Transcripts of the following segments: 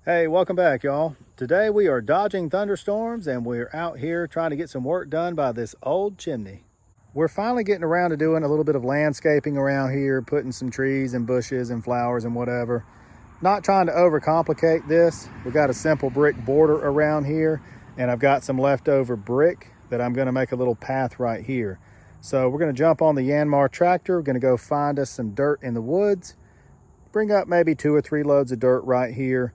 Hey, welcome back, y'all. Today we are dodging thunderstorms and we're out here trying to get some work done by this old chimney. We're finally getting around to doing a little bit of landscaping around here, putting some trees and bushes and flowers and whatever. Not trying to overcomplicate this. We got a simple brick border around here, and I've got some leftover brick that I'm going to make a little path right here. So we're going to jump on the Yanmar tractor. We're going to go find us some dirt in the woods, bring up maybe 2 or 3 loads of dirt right here.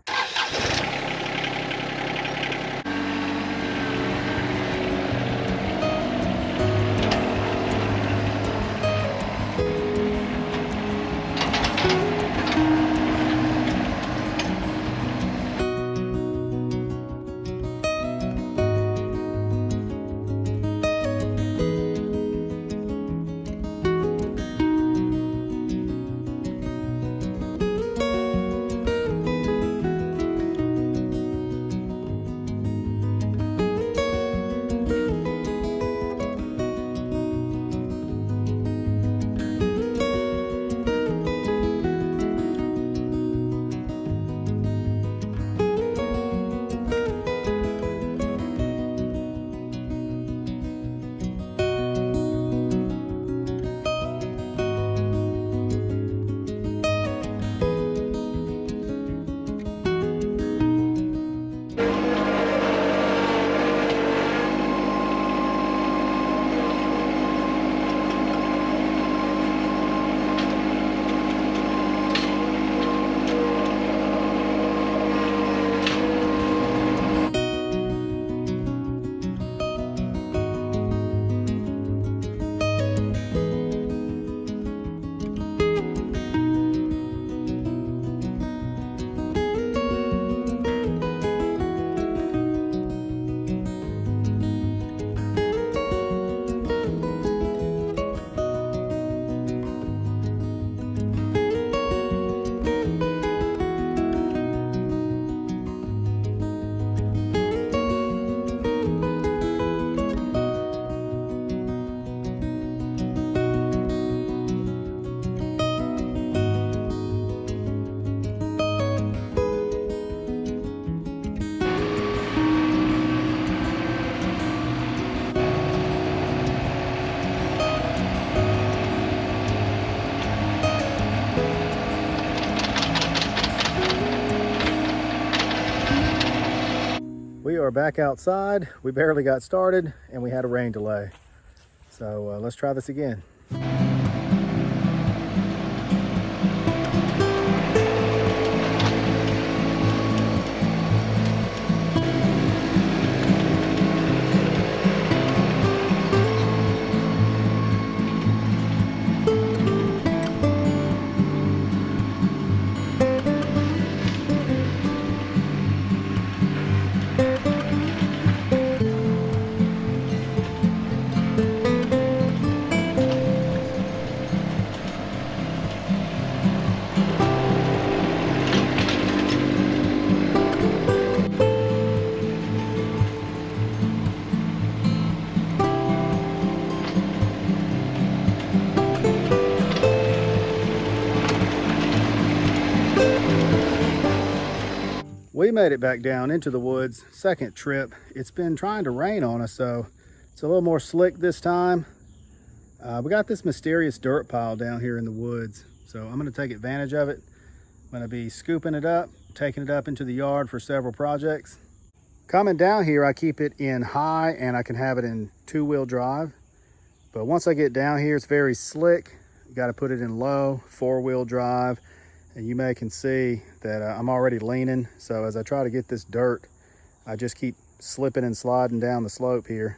We are back outside. We barely got started and we had a rain delay. So let's try this again. We made it back down into the woods, second trip. It's been trying to rain on us, so it's a little more slick this time. We got this mysterious dirt pile down here in the woods, so I'm gonna take advantage of it. I'm gonna be scooping it up, taking it up into the yard for several projects. Coming down here, I keep it in high and I can have it in 2-wheel drive. But once I get down here, it's very slick. You gotta put it in low, 4-wheel drive. And you can see that I'm already leaning. So as I try to get this dirt, I just keep slipping and sliding down the slope here.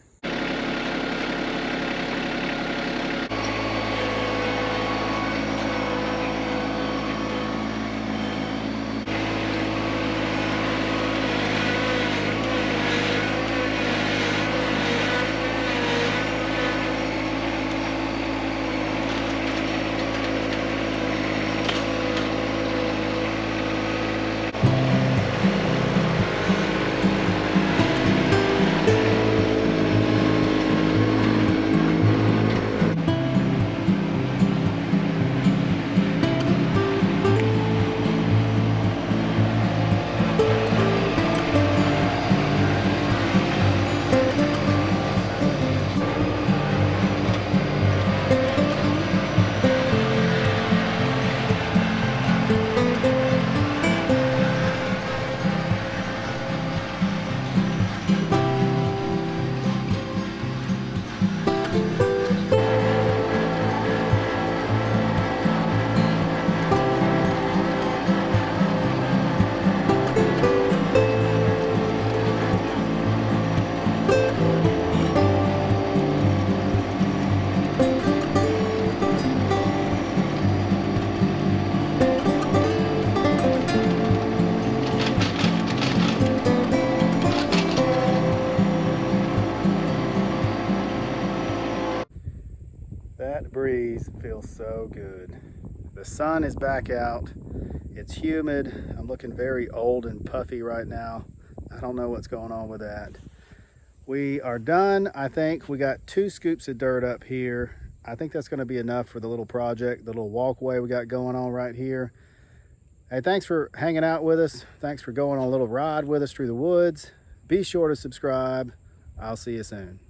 breeze feels so good. The sun is back out. It's humid. I'm looking very old and puffy right now. I don't know what's going on with that. We are done. I think we got 2 scoops of dirt up here. I think that's going to be enough for the little project, the little walkway we got going on right here. Hey, thanks for hanging out with us. Thanks for going on a little ride with us through the woods. Be sure to subscribe. I'll see you soon.